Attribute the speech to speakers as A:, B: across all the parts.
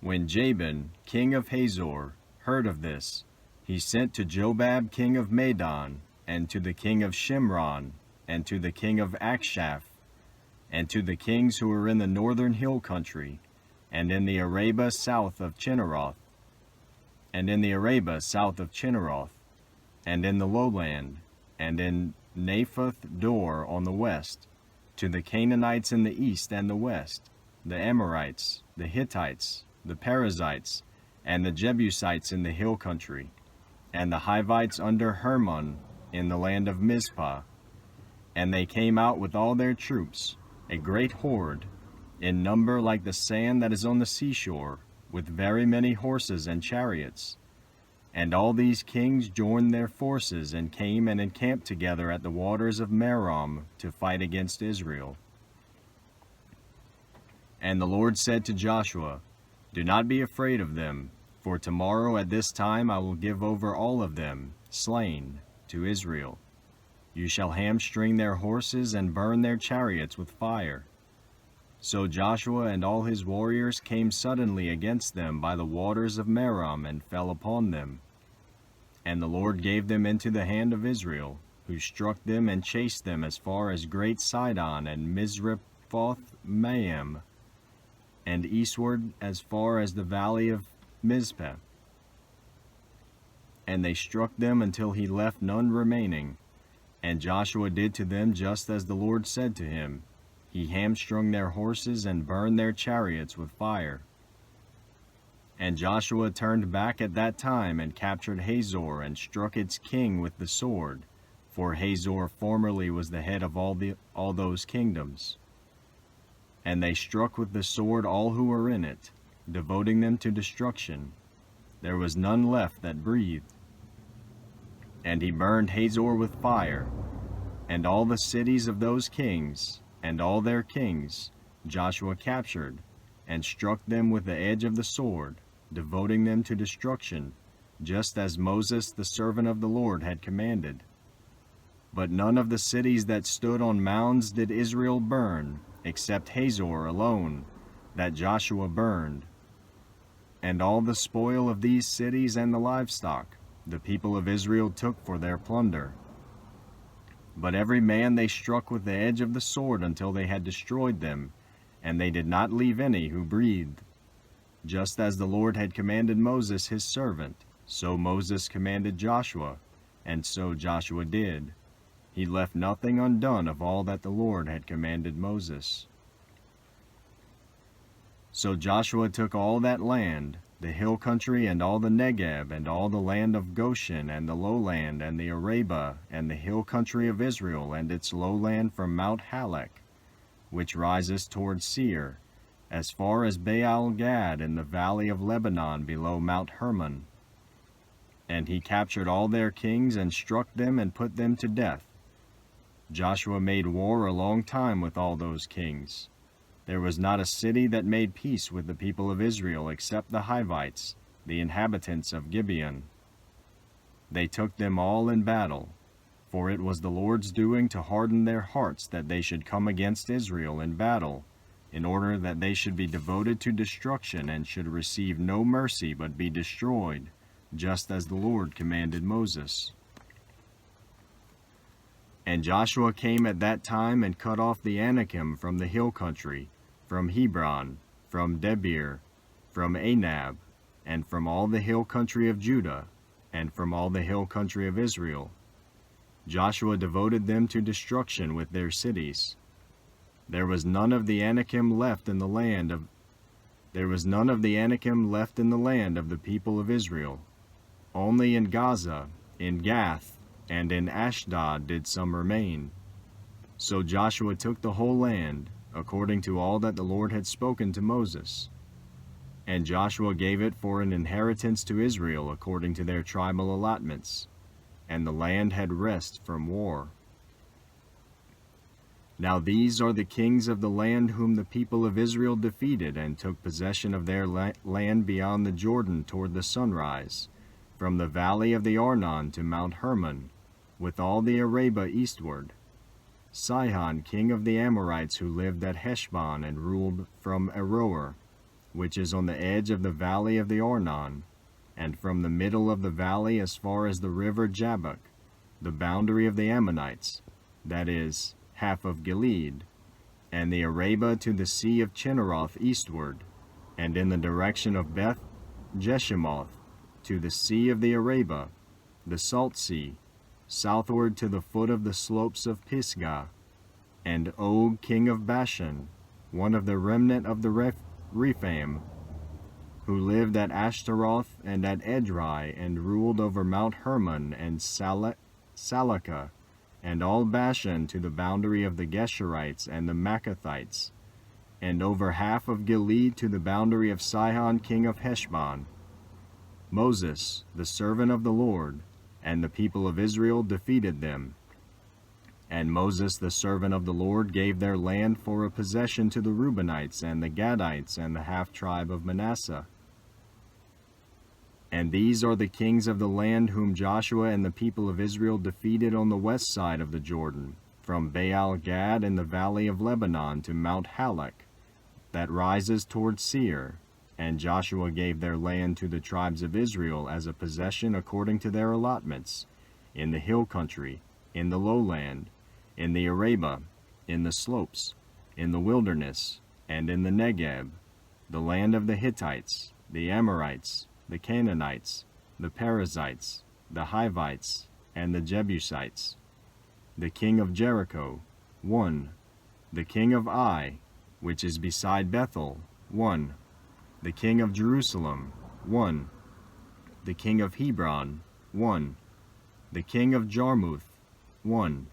A: When Jabin, king of Hazor, heard of this, he sent to Jobab, king of Madon, and to the king of Shimron, and to the king of Akshaph, and to the kings who were in the northern hill country, and in the Arabah south of Chinneroth, and in the Arabah south of Chinneroth, and in the lowland, and in Naphoth Dor on the west, to the Canaanites in the east and the west, the Amorites, the Hittites, the Perizzites, and the Jebusites in the hill country, and the Hivites under Hermon in the land of Mizpah. And they came out with all their troops, a great horde, in number like the sand that is on the seashore, with very many horses and chariots. And all these kings joined their forces and came and encamped together at the waters of Merom to fight against Israel. And the Lord said to Joshua, "Do not be afraid of them, for tomorrow at this time I will give over all of them, slain, to Israel. You shall hamstring their horses and burn their chariots with fire." So Joshua and all his warriors came suddenly against them by the waters of Merom and fell upon them. And the Lord gave them into the hand of Israel, who struck them and chased them as far as Great Sidon and Misrephoth-Maim, and eastward as far as the valley of Mizpeh. And they struck them until he left none remaining. And Joshua did to them just as the Lord said to him. He hamstrung their horses and burned their chariots with fire. And Joshua turned back at that time and captured Hazor and struck its king with the sword, for Hazor formerly was the head of all those kingdoms. And they struck with the sword all who were in it, devoting them to destruction. There was none left that breathed. And he burned Hazor with fire, and all the cities of those kings, and all their kings, Joshua captured, and struck them with the edge of the sword, devoting them to destruction, just as Moses the servant of the Lord had commanded. But none of the cities that stood on mounds did Israel burn, except Hazor alone, that Joshua burned. And all the spoil of these cities and the livestock, the people of Israel took for their plunder. But every man they struck with the edge of the sword until they had destroyed them, and they did not leave any who breathed. Just as the Lord had commanded Moses his servant, so Moses commanded Joshua, and so Joshua did. He left nothing undone of all that the Lord had commanded Moses. So Joshua took all that land, the hill country and all the Negeb, and all the land of Goshen, and the lowland, and the Arabah, and the hill country of Israel, and its lowland from Mount Halak, which rises toward Seir, as far as Baal-Gad in the valley of Lebanon below Mount Hermon. And he captured all their kings, and struck them, and put them to death. Joshua made war a long time with all those kings. There was not a city that made peace with the people of Israel except the Hivites, the inhabitants of Gibeon. They took them all in battle, for it was the Lord's doing to harden their hearts that they should come against Israel in battle, in order that they should be devoted to destruction and should receive no mercy but be destroyed, just as the Lord commanded Moses. And Joshua came at that time and cut off the Anakim from the hill country, from Hebron, from Debir, from Anab, and from all the hill country of Judah, and from all the hill country of Israel. Joshua devoted them to destruction with their cities. There was none of the Anakim left in the land of the people of Israel. Only in Gaza, in Gath, and in Ashdod did some remain. So Joshua took the whole land, according to all that the Lord had spoken to Moses. And Joshua gave it for an inheritance to Israel according to their tribal allotments, and the land had rest from war. Now these are the kings of the land whom the people of Israel defeated and took possession of their land beyond the Jordan toward the sunrise, from the valley of the Arnon to Mount Hermon, with all the Arabah eastward. Sihon, king of the Amorites, who lived at Heshbon and ruled from Aroer, which is on the edge of the valley of the Arnon, and from the middle of the valley as far as the river Jabbok, the boundary of the Ammonites, that is, half of Gilead, and the Arabah to the sea of Chinneroth eastward, and in the direction of Beth Jeshimoth to the sea of the Arabah, the Salt Sea, southward to the foot of the slopes of Pisgah, and Og king of Bashan, one of the remnant of the Rephaim, who lived at Ashtaroth and at Edrei, and ruled over Mount Hermon and Salakah, and all Bashan to the boundary of the Geshurites and the Maccathites, and over half of Gilead to the boundary of Sihon king of Heshbon. Moses, the servant of the Lord, and the people of Israel defeated them. And Moses, the servant of the Lord, gave their land for a possession to the Reubenites and the Gadites and the half-tribe of Manasseh. And these are the kings of the land whom Joshua and the people of Israel defeated on the west side of the Jordan, from Baal-Gad in the valley of Lebanon to Mount Halak, that rises toward Seir. And Joshua gave their land to the tribes of Israel as a possession according to their allotments, in the hill country, in the lowland, in the Arabah, in the slopes, in the wilderness, and in the Negeb, the land of the Hittites, the Amorites, the Canaanites, the Perizzites, the Hivites, and the Jebusites. The king of Jericho, 1. The king of Ai, which is beside Bethel, 1. The king of Jerusalem, 1. The king of Hebron, 1. The king of Jarmuth, 1.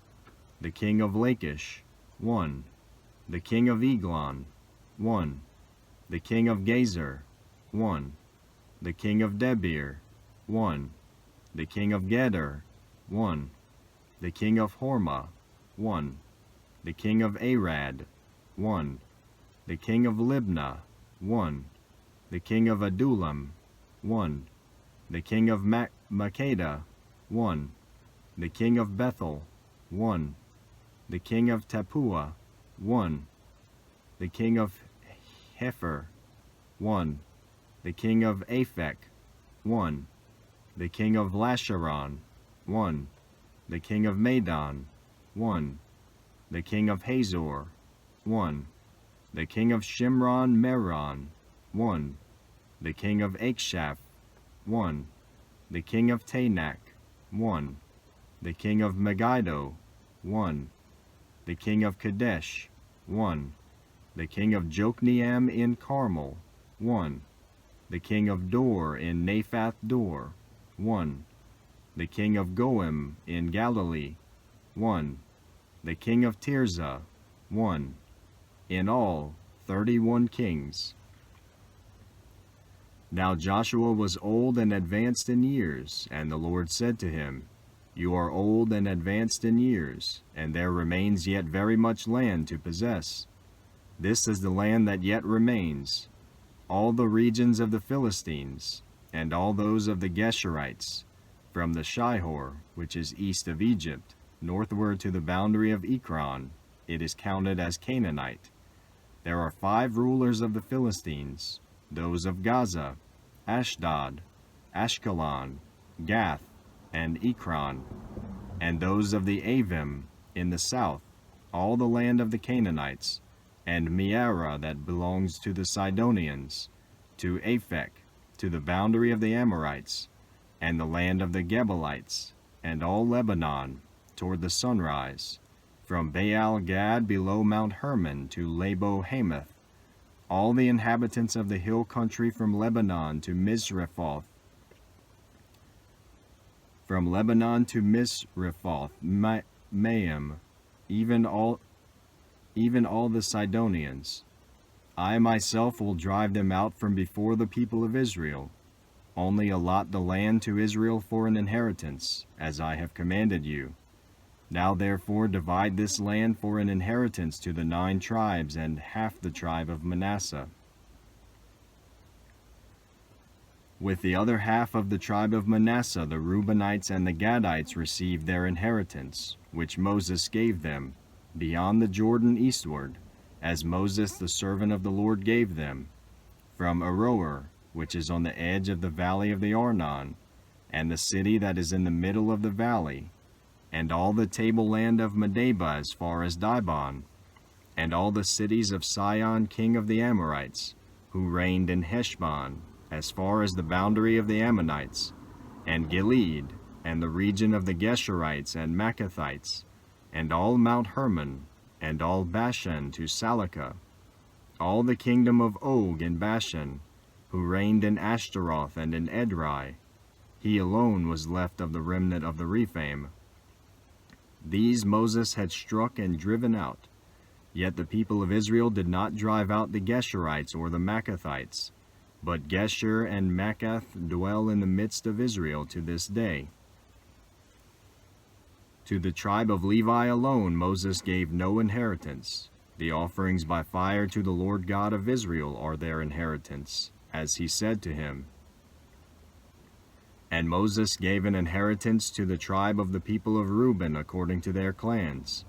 A: The king of Lachish, 1. The king of Eglon, 1. The king of Gezer, 1. The king of Debir, 1. The king of Geder, 1. The king of Hormah, 1. The king of Arad, 1. The king of Libnah, 1. The king of Adullam, 1. The king of Makkedah, 1. The king of Bethel, 1. The king of Tappuah, 1. The king of Hepher, 1. The king of Aphek, 1. The king of Lasharon, 1. The king of Madon, 1. The king of Hazor, 1. The king of Shimron Meron, 1. The king of Akshaph, 1. The king of Tanakh, 1. The king of Megiddo, 1. The king of Kadesh, 1. The king of Jokneam in Carmel, 1. The king of Dor in Naphath Dor, 1. The king of Goim in Galilee, 1. The king of Tirzah, 1. In all, 31 kings. Now Joshua was old and advanced in years, and the Lord said to him, You are old and advanced in years, and there remains yet very much land to possess. This is the land that yet remains, all the regions of the Philistines, and all those of the Geshurites, from the Shihor, which is east of Egypt, northward to the boundary of Ekron, it is counted as Canaanite. There are 5 rulers of the Philistines, those of Gaza, Ashdod, Ashkelon, Gath, and Ekron, and those of the Avim in the south, all the land of the Canaanites, and Mearah that belongs to the Sidonians, to Aphek, to the boundary of the Amorites, and the land of the Gebalites, and all Lebanon, toward the sunrise, from Baal-Gad below Mount Hermon to Labo-Hamath, all the inhabitants of the hill country from Lebanon to Misrephoth, from Lebanon to Misrephoth Maim, even all the Sidonians. I myself will drive them out from before the people of Israel. Only allot the land to Israel for an inheritance, as I have commanded you. Now therefore divide this land for an inheritance to the 9 tribes and half the tribe of Manasseh. With the other half of the tribe of Manasseh the Reubenites and the Gadites received their inheritance, which Moses gave them, beyond the Jordan eastward, as Moses the servant of the Lord gave them. from Aroer, which is on the edge of the valley of the Arnon, and the city that is in the middle of the valley, and all the tableland of Medeba as far as Dibon, and all the cities of Sihon king of the Amorites, who reigned in Heshbon, as far as the boundary of the Ammonites, and Gilead, and the region of the Geshurites and Maccathites, and all Mount Hermon, and all Bashan to Salakah, all the kingdom of Og in Bashan, who reigned in Ashtaroth and in Edrei. He alone was left of the remnant of the Rephaim. These Moses had struck and driven out. Yet the people of Israel did not drive out the Geshurites or the Maccathites, but Geshur and Maccath dwell in the midst of Israel to this day. To the tribe of Levi alone Moses gave no inheritance. The offerings by fire to the Lord God of Israel are their inheritance, as he said to him. And Moses gave an inheritance to the tribe of the people of Reuben according to their clans.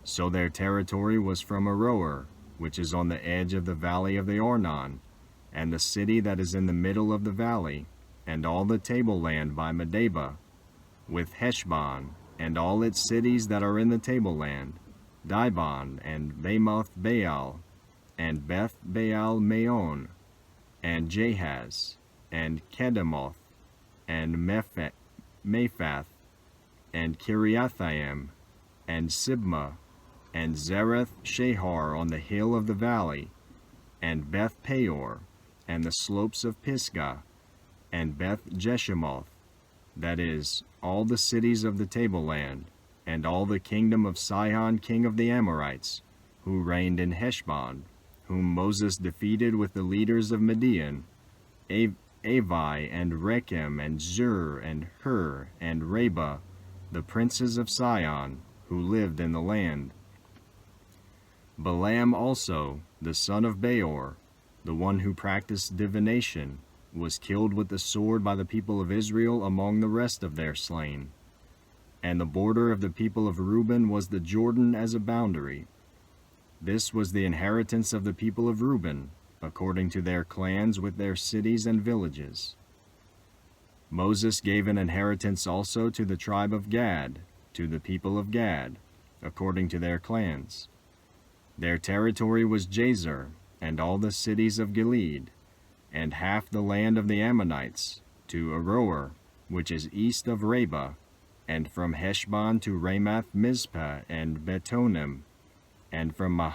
A: So their territory was from Aroer, which is on the edge of the valley of the Arnon, and the city that is in the middle of the valley, and all the tableland by Medeba, with Heshbon, and all its cities that are in the tableland, Dibon, and Bamoth Baal, and Beth Baal Maon, and Jahaz, and Kedemoth, and Mephath, and Kiriathaim, and Sibmah, and Zereth Shahar on the hill of the valley, and Beth Peor, and the slopes of Pisgah, and Beth Jeshimoth, that is, all the cities of the tableland, and all the kingdom of Sihon king of the Amorites, who reigned in Heshbon, whom Moses defeated with the leaders of Midian, Avi, and Rechem, and Zur, and Hur, and Reba, the princes of Sihon, who lived in the land. Balaam also, the son of Beor, the one who practiced divination, was killed with the sword by the people of Israel among the rest of their slain. And the border of the people of Reuben was the Jordan as a boundary. This was the inheritance of the people of Reuben, according to their clans with their cities and villages. Moses gave an inheritance also to the tribe of Gad, to the people of Gad, according to their clans. Their territory was Jazer, and all the cities of Gilead, and half the land of the Ammonites, to Aroer, which is east of Reba, and from Heshbon to Ramath Mizpah and Betonim, and from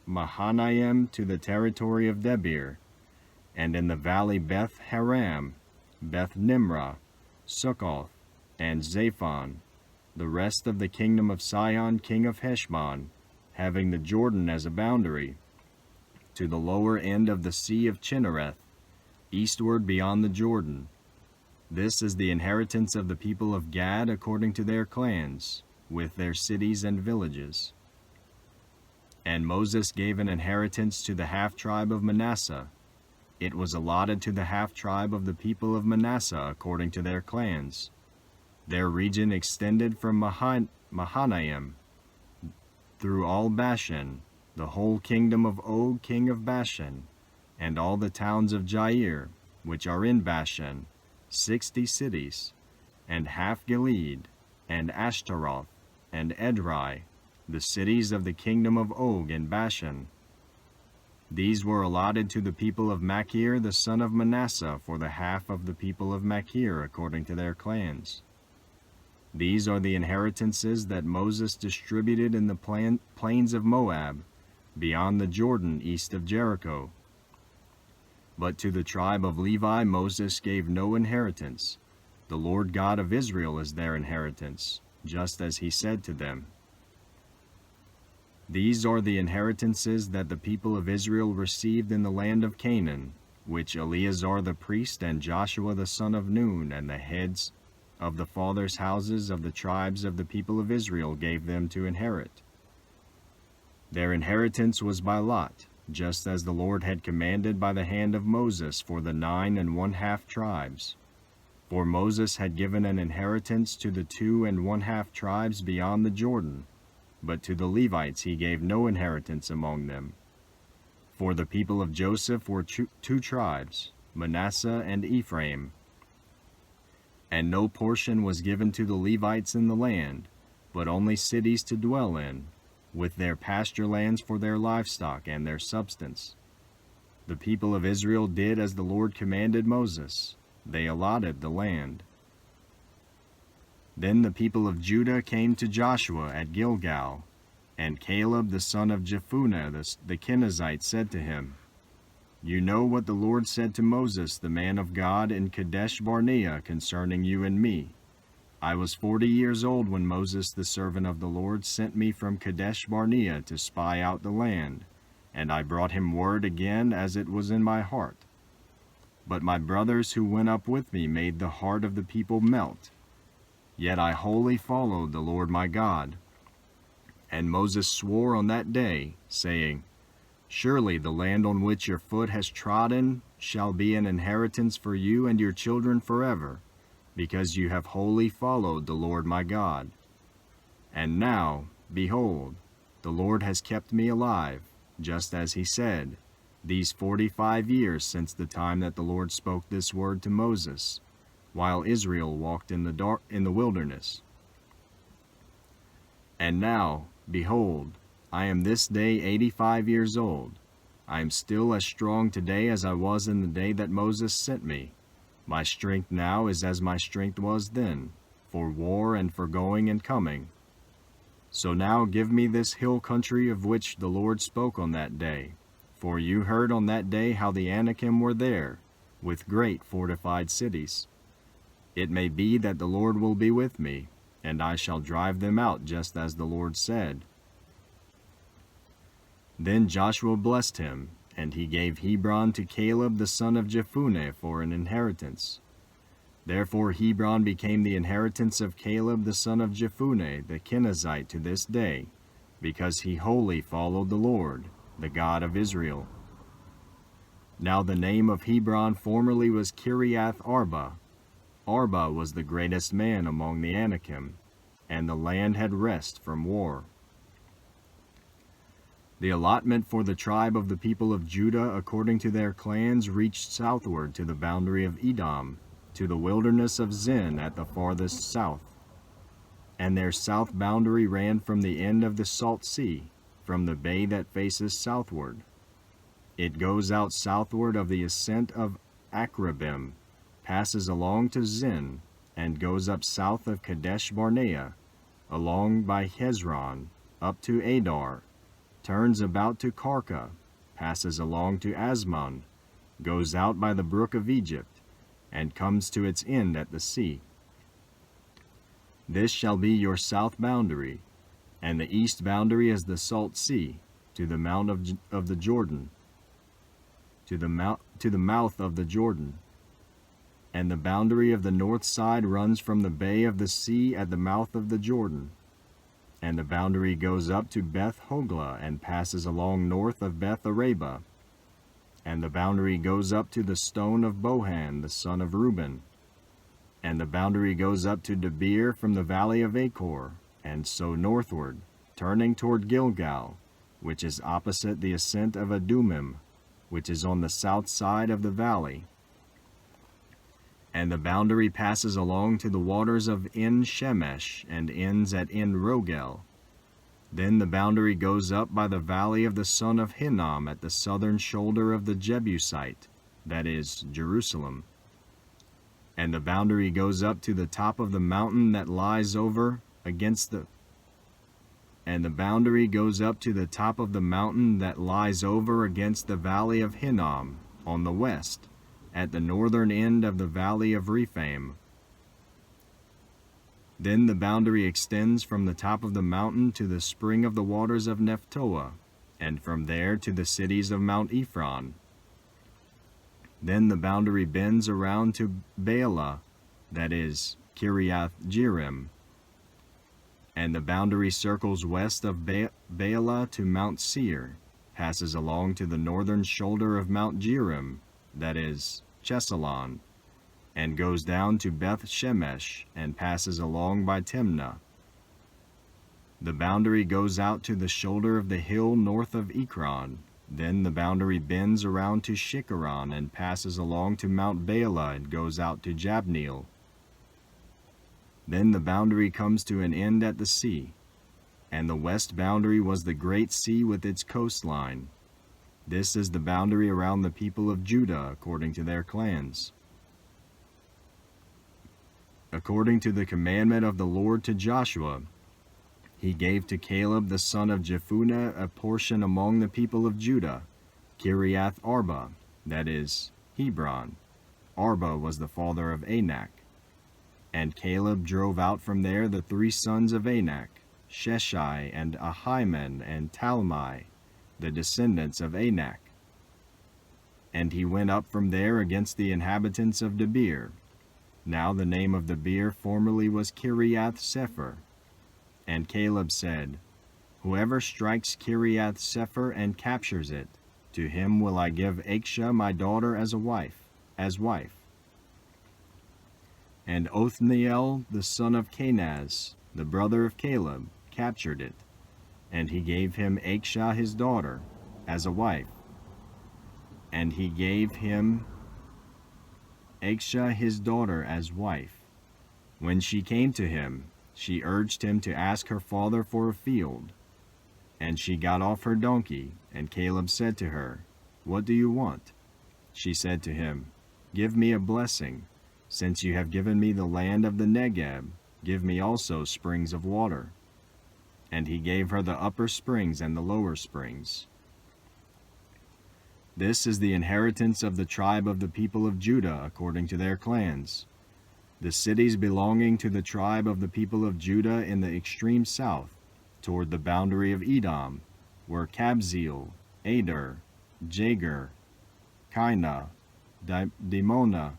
A: Mahanaim to the territory of Debir, and in the valley Beth Haram, Beth Nimrah, Succoth, and Zaphon, the rest of the kingdom of Sihon king of Heshbon, having the Jordan as a boundary, to the lower end of the sea of Chinnereth, eastward beyond the Jordan. This is the inheritance of the people of Gad according to their clans, with their cities and villages. And Moses gave an inheritance to the half-tribe of Manasseh. It was allotted to the half-tribe of the people of Manasseh according to their clans. Their region extended from Mahanaim through all Bashan, the whole kingdom of Og king of Bashan, and all the towns of Jair, which are in Bashan, 60 cities, and half Gilead, and Ashtaroth, and Edrei, the cities of the kingdom of Og in Bashan. These were allotted to the people of Machir the son of Manasseh for the half of the people of Machir according to their clans. These are the inheritances that Moses distributed in the plains of Moab, beyond the Jordan east of Jericho. But to the tribe of Levi Moses gave no inheritance. The Lord God of Israel is their inheritance, just as he said to them. These are the inheritances that the people of Israel received in the land of Canaan, which Eleazar the priest and Joshua the son of Nun and the heads of the fathers' houses of the tribes of the people of Israel gave them to inherit. Their inheritance was by lot, just as the Lord had commanded by the hand of Moses for the 9 1/2 tribes. For Moses had given an inheritance to the 2 1/2 tribes beyond the Jordan, but to the Levites he gave no inheritance among them. For the people of Joseph were two tribes, Manasseh and Ephraim. And no portion was given to the Levites in the land, but only cities to dwell in, with their pasture lands for their livestock and their substance. The people of Israel did as the Lord commanded Moses. They allotted the land. Then the people of Judah came to Joshua at Gilgal, and Caleb the son of Jephunneh the Kenizzite said to him, You know what the Lord said to Moses the man of God in Kadesh Barnea concerning you and me. I was 40 years old when Moses the servant of the Lord sent me from Kadesh Barnea to spy out the land, and I brought him word again as it was in my heart. But my brothers who went up with me made the heart of the people melt. Yet I wholly followed the Lord my God. And Moses swore on that day, saying, Surely the land on which your foot has trodden shall be an inheritance for you and your children forever, because you have wholly followed the Lord my God. And now, behold, the Lord has kept me alive, just as he said, these 45 years since the time that the Lord spoke this word to Moses, while Israel walked in the wilderness. And now, behold, I am this day 85 years old. I am still as strong today as I was in the day that Moses sent me. My strength now is as my strength was then, for war and for going and coming. So now give me this hill country of which the Lord spoke on that day. For you heard on that day how the Anakim were there, with great fortified cities. It may be that the Lord will be with me, and I shall drive them out just as the Lord said. Then Joshua blessed him, and he gave Hebron to Caleb the son of Jephunneh for an inheritance. Therefore Hebron became the inheritance of Caleb the son of Jephunneh the Kenizzite to this day, because he wholly followed the Lord, the God of Israel. Now the name of Hebron formerly was Kiriath Arba. Arba was the greatest man among the Anakim, and the land had rest from war. The allotment for the tribe of the people of Judah according to their clans reached southward to the boundary of Edom, to the wilderness of Zin at the farthest south. And their south boundary ran from the end of the Salt Sea, from the bay that faces southward. It goes out southward of the ascent of Akrabim, passes along to Zin, and goes up south of Kadesh Barnea, along by Hezron, up to Adar, turns about to Karka, passes along to Asmon, goes out by the brook of Egypt, and comes to its end at the sea. This shall be your south boundary, and the east boundary is the Salt Sea, to the mount of the Jordan, to the mouth of the Jordan. And the boundary of the north side runs from the bay of the sea at the mouth of the Jordan. And the boundary goes up to Beth Hoglah and passes along north of Beth Araba. And the boundary goes up to the stone of Bohan, the son of Reuben. And the boundary goes up to Debir from the valley of Achor, and so northward, turning toward Gilgal, which is opposite the ascent of Adumim, which is on the south side of the valley. And the boundary passes along to the waters of En Shemesh, and ends at En Rogel. Then the boundary goes up by the valley of the son of Hinnom at the southern shoulder of the Jebusite, that is, Jerusalem. And the boundary goes up to the top of the mountain that lies over against the valley of Hinnom on the west, at the northern end of the valley of Rephaim. Then the boundary extends from the top of the mountain to the spring of the waters of Nephtoah, and from there to the cities of Mount Ephron. Then the boundary bends around to Baalah, that is, Kiriath Jearim. And the boundary circles west of Baalah to Mount Seir, passes along to the northern shoulder of Mount Jearim, that is, Chesalon, and goes down to Beth Shemesh, and passes along by Timnah. The boundary goes out to the shoulder of the hill north of Ekron, Then the boundary bends around to Shikharon and passes along to Mount Baalah and goes out to Jabneel. Then the boundary comes to an end at the sea, and the west boundary was the great sea with its coastline. This is the boundary around the people of Judah according to their clans. According to the commandment of the Lord to Joshua, he gave to Caleb the son of Jephunneh a portion among the people of Judah, Kiriath Arba, that is, Hebron. Arba was the father of Anak. And Caleb drove out from there the 3 sons of Anak, Sheshai and Ahiman and Talmai, the descendants of Anak. And he went up from there against the inhabitants of Debir. Now the name of Debir formerly was Kiriath Sepher. And Caleb said, Whoever strikes Kiriath Sepher and captures it, to him will I give Achsah my daughter as wife. And Othniel the son of Kenaz, the brother of Caleb, captured it, and he gave him Achsah his daughter as a wife. And he gave him Achsah his daughter as wife. When she came to him, she urged him to ask her father for a field. And she got off her donkey, and Caleb said to her, What do you want? She said to him, Give me a blessing. Since you have given me the land of the Negeb, give me also springs of water. And he gave her the upper springs and the lower springs. This is the inheritance of the tribe of the people of Judah according to their clans. The cities belonging to the tribe of the people of Judah in the extreme south, toward the boundary of Edom, were Kabzeel, Ader, Jager, Kaina, Dimona,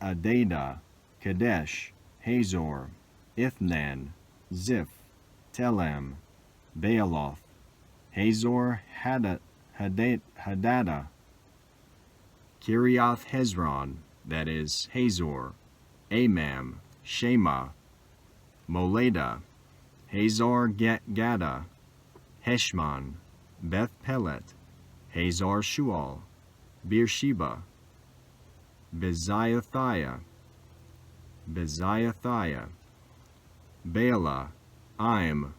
A: Adada, Kadesh, Hazor, Ithnan, Ziph, Telem, Baaloth, Hazor, Hadada, Kiriath Hezron, that is, Hazor, Amam, Shema, Moleda, Hazar Gada, Heshmon, Beth Pelet, Hazar Shual, Beersheba, Beziathiah, Baalah, Aim,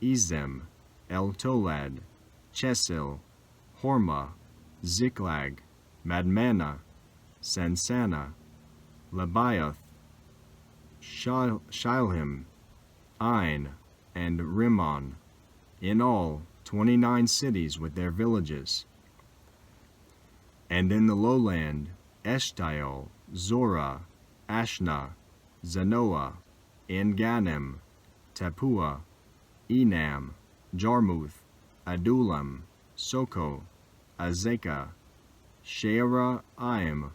A: Ezem, El-Tolad, Chesil, Hormah, Ziklag, Madmannah, Sansana, Labaioth, Shilhim, Ain, and Rimmon, in all 29 cities with their villages. And in the lowland, Eshtaol, Zorah, Ashna, Zanoah, En-Ganim, Tapua, Enam, Jarmuth, Adullam, Soko, Azekah, Sheraim,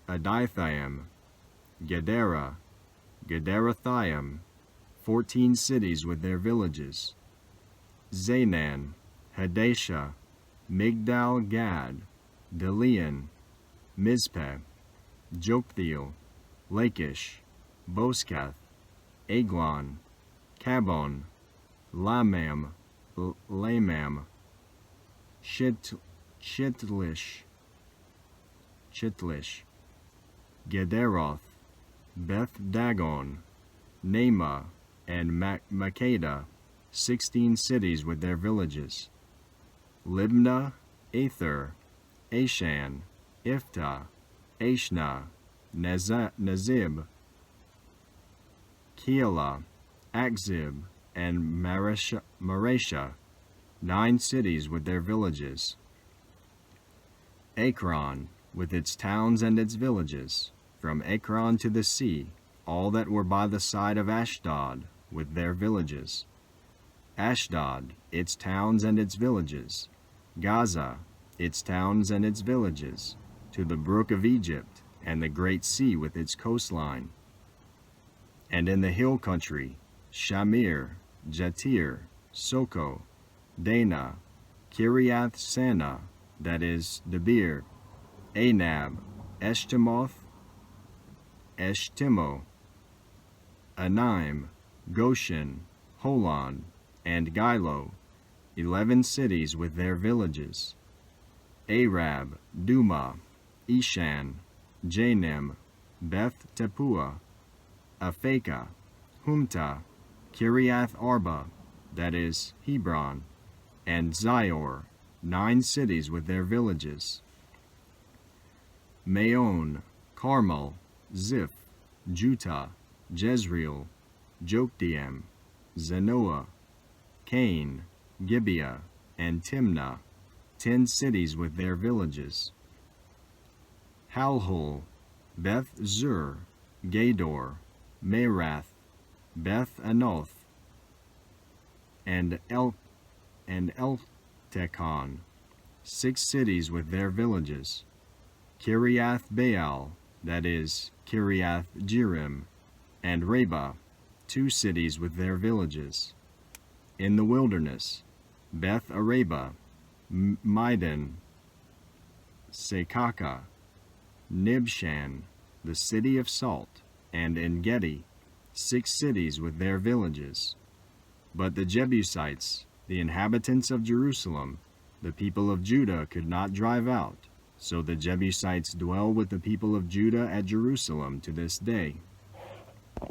A: Adithaim, Gedera, Gederathaim, 14 cities with their villages. Zaanan, Hadashah, Migdal Gad, Delian, Mizpeh, Joktheel, Lachish, Boskath, Eglon, Kabon, Lamam, Chitlish, Gederoth, Beth Dagon, Naamah, and Makkedah, 16 cities with their villages. Libnah, Aether, Ashan, Iftah, Ashna, Nazib, Keilah, Akzib, and Maresha, 9 cities with their villages. Akron, with its towns and its villages, from Akron to the sea, all that were by the side of Ashdod, with their villages. Ashdod, its towns and its villages. Gaza, its towns and its villages, to the brook of Egypt, and the great sea with its coastline. And in the hill country, Shamir, Jatir, Soko, Dana, Kiriath Sana, that is, Debir, Anab, Eshtemoth, Eshtemo, Anaim, Goshen, Holon, and Gilo, 11 cities with their villages. Arab, Duma, Eshan, Janim, Beth Tepuah, Aphekah, Humta, Kiriath Arba, that is, Hebron, and Zior, 9 cities with their villages. Maon, Carmel, Ziph, Juttah, Jezreel, Jokdeam, Zanoah, Cain, Gibeah, and Timnah, 10 cities with their villages. Halhul, Beth Zur, Gedor, Merath, Beth Anoth, and Eltekon, 6 cities with their villages. Kiriath Baal, that is, Kiriath Jearim, and Reba, 2 cities with their villages. In the wilderness, Beth Araba, Midan, Sekaka, Nibshan, the city of salt, and En-gedi, 6 cities with their villages. But the Jebusites, the inhabitants of Jerusalem, the people of Judah could not drive out, so the Jebusites dwell with the people of Judah at Jerusalem to this day.